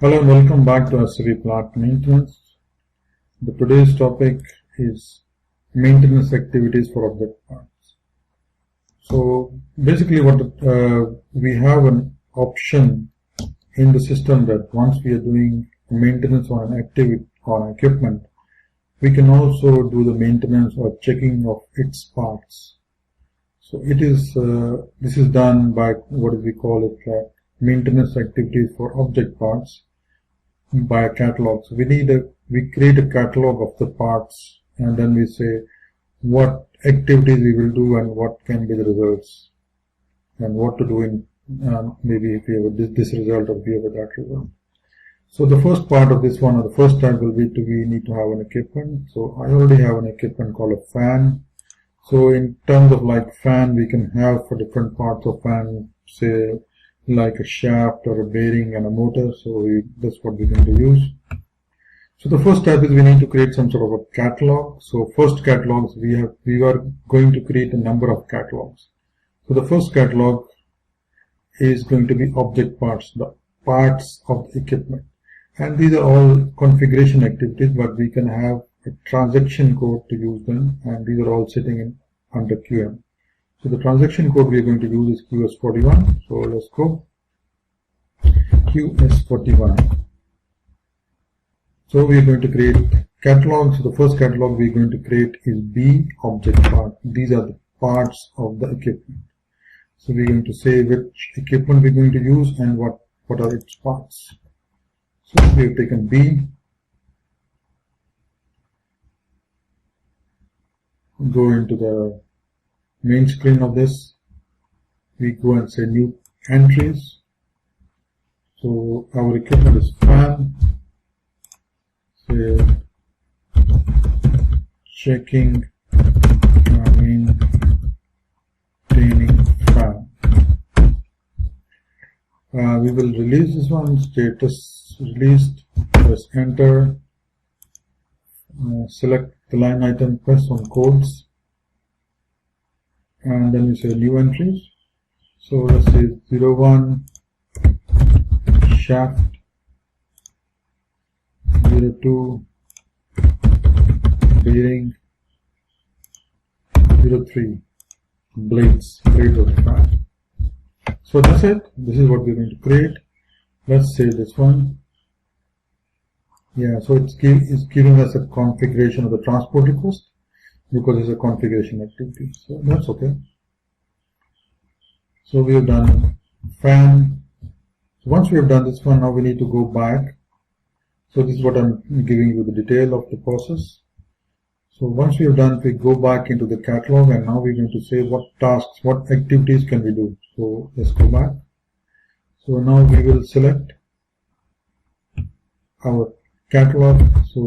Hello and welcome back to SAP Plant Maintenance. Today's topic is maintenance activities for object parts. So basically we have an option in the system that once we are doing maintenance on an activity on equipment, we can also do the maintenance or checking of its parts. So this is done by what we call it maintenance activities for object parts by a catalog. So we create a catalog of the parts, and then we say what activities we will do and what can be the results, and what to do in maybe if we have this result or we have that result. So the first part of this one, or the first step, will be we need to have an equipment. So I already have an equipment called a fan. So in terms of like fan, we can have for different parts of fan, say like a shaft or a bearing and a motor. So that's what we're going to use. So the first step is we need to create some sort of a catalog. So first catalogs, we are going to create a number of catalogs. So the first catalog is going to be object parts, the parts of the equipment. And these are all configuration activities, but we can have a transaction code to use them, and these are all sitting under QM. So the transaction code we are going to use is QS41. So let's go QS41. So we are going to create catalog. So the first catalog we are going to create is B object part. These are the parts of the equipment. So we are going to say which equipment we are going to use and what are its parts. So we have taken B. Go into the main screen of this. We go and say new entries. So our equipment is fan. Say checking maintaining fan. We will release this one. Status released. Press enter. Select the line item, press on codes, and then we say new entries. So let's say 01 shaft, 02 bearing, 03 blades of the fan. So that's it. This is what we're going to create. Let's say this one. Yeah, so it's giving us a configuration of the transport request because it's a configuration activity. So that's okay. So we have done fan. So once we have done this one, now we need to go back. So this is what I'm giving you the detail of the process. So once we have done, we go back into the catalog, and now we're going to say what tasks, what activities can we do. So let's go back. So now we will select our catalog. So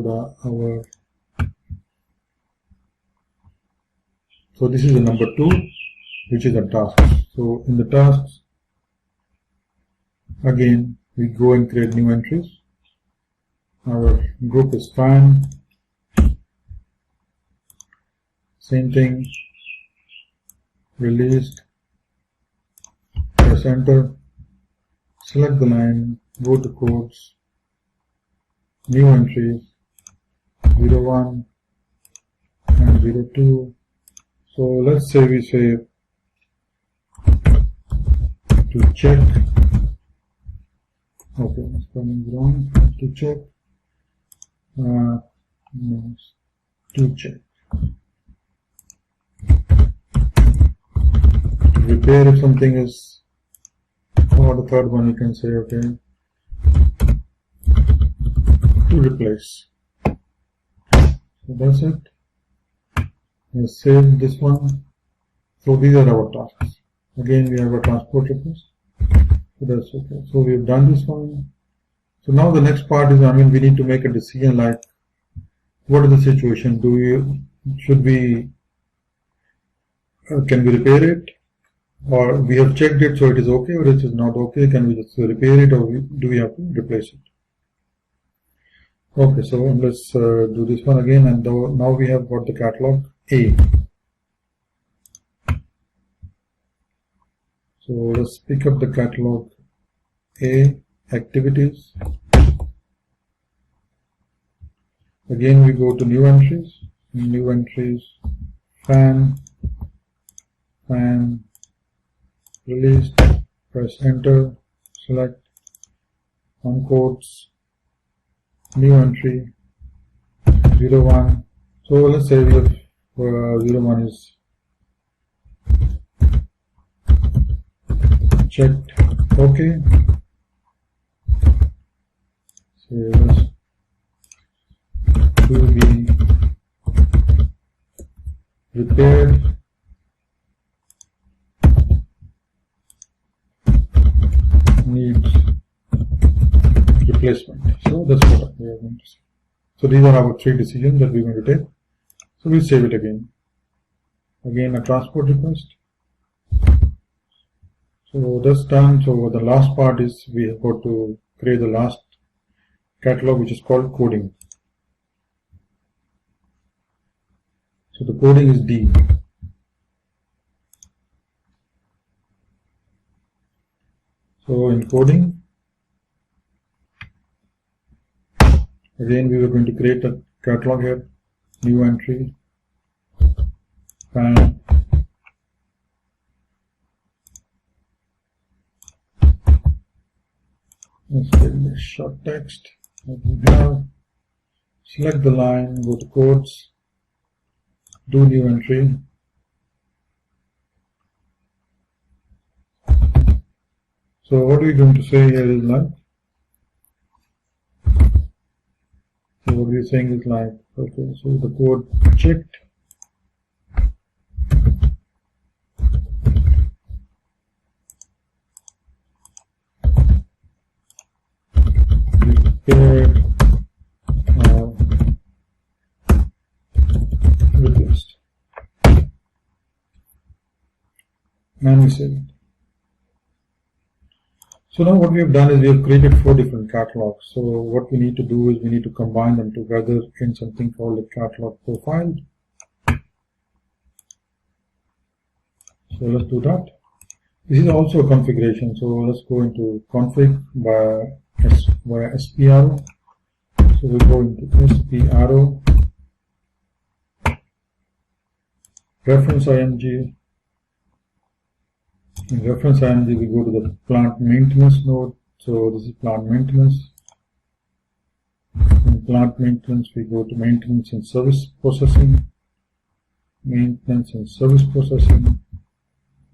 so this is the number 2, which is the tasks. So in the tasks, again we go and create new entries. Our group is fan. Same thing. Released. Press enter. Select the line. Go to codes. New entries 01 and 02. So let's say we say to check. Okay, it's coming wrong. To check. No, to check. To repair if something is, or the third one you can say okay. To replace. So that's it. Let's save this one. So these are our tasks. Again, we have a transport request. So that's okay. So we've done this one. So now the next part is, we need to make a decision like, what is the situation? Can we repair it? Or we have checked it, so it is okay, or it is not okay. Can we just repair it, or do we have to replace it? Okay, so let's do this one again, and now we have got the catalog A. So let's pick up the catalog A activities. Again we go to new entries, fan, released, press enter, select on quotes, new entry, 01. So let's say we have 01 is checked, okay. So let's to be repaired, needs replacement. So that's what we are going to say. So these are our 3 decisions that we're going to take. So we'll save it again. Again a transport request. So that's done. So the last part is we have got to create the last catalog, which is called coding. So the coding is D. So in coding, again we are going to create a catalog here, new entry, fan, let's get the short text that we have, select the line, go to codes, do new entry, so what we're going to say here is like, so what we're saying is like, okay, so the code checked, repaired, replaced, and we save it. So now what we have done is we have created 4 different catalogs. So what we need to do is we need to combine them together in something called a catalog profile. So let's do that. This is also a configuration. So let's go into config via SP arrow. So we go into SP arrow, reference IMG. In reference IMG, we go to the plant maintenance node. So this is plant maintenance. In plant maintenance, we go to maintenance and service processing. Maintenance and service processing.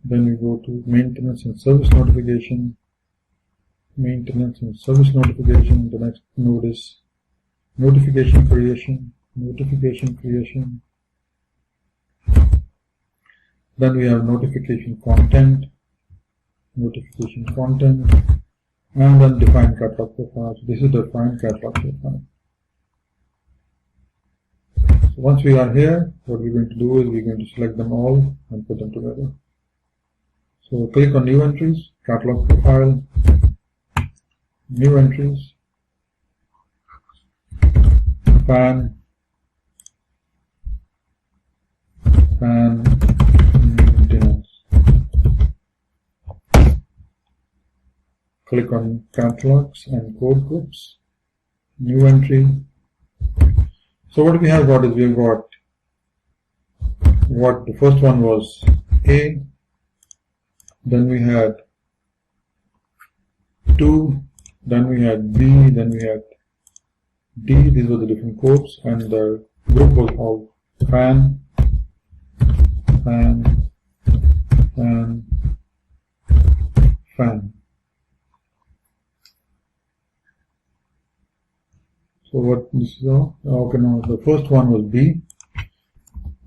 Then we go to maintenance and service notification. Maintenance and service notification. The next node is notification creation. Notification creation. Then we have notification content. Notification content, and then define catalog profile. So this is the define catalog profile. So once we are here, what we're going to do is we're going to select them all and put them together. So click on new entries, catalog profile, new entries, fan, maintenance. Click on catalogs and code groups, new entry. So what we have got is we have got what the first one was A, then we had 2, then we had B, then we had D. These were the different codes, and the group was called fan, fan, fan, fan. So what this is all? Okay, now the first one was B.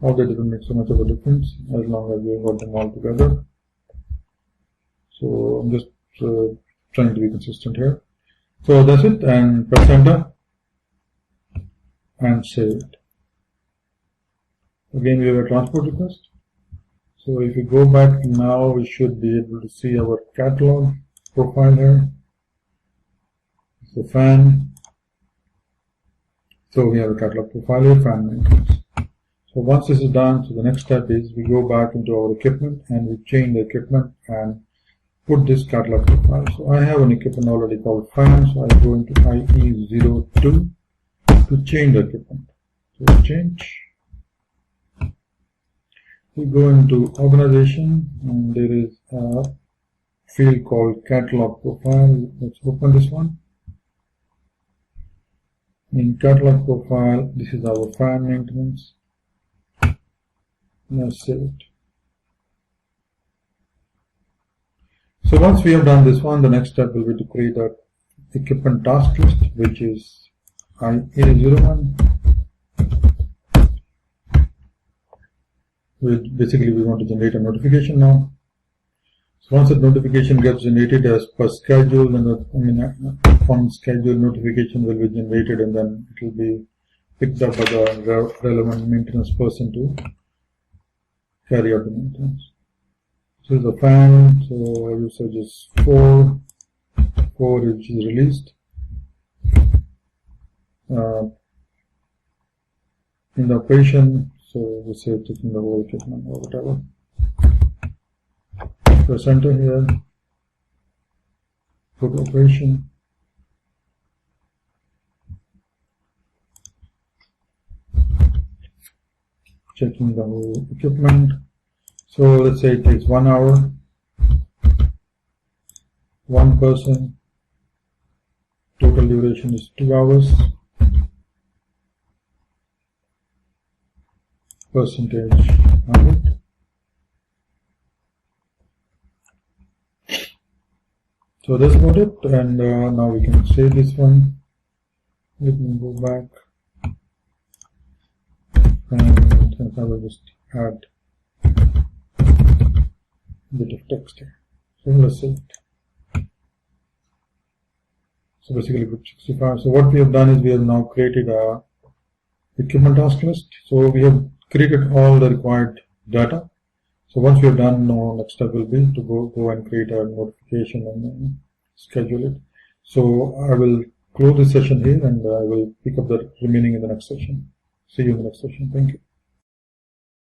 All that doesn't make so much of a difference as long as we have got them all together. So I'm just trying to be consistent here. So that's it, and press enter and save it. Again, we have a transport request. So if we go back now, we should be able to see our catalog profile here. So fan. So we have a catalog profile here, fan maintenance. So once this is done, so the next step is we go back into our equipment and we change the equipment and put this catalog profile. So I have an equipment already called fan, so I go into IE02 to change the equipment. So change. We go into organization and there is a field called catalog profile. Let's open this one. In catalog profile, this is our fan maintenance. Let's save it. So once we have done this one, the next step will be to create a equipment task list, which is IA01. Basically, we want to generate a notification now. So once the notification gets generated as per schedule, then upon schedule, notification will be generated, and then it will be picked up by the relevant maintenance person to carry out the maintenance. So the fan, so usage is 4 which is released. In the operation, so we say taking the whole equipment or whatever. Press enter here. Go to operation. Checking the whole equipment. So let's say it takes 1 hour. One person. Total duration is 2 hours. Percentage 100. So that's about it, and now we can save this one. Let me go back, and I will just add a bit of text here. So let's save it. So basically group 65. So what we have done is we have now created a equipment task list. So we have created all the required data. So once we are done, next step will be to go and create a notification and schedule it. So I will close this session here, and I will pick up the remaining in the next session. See you in the next session. Thank you.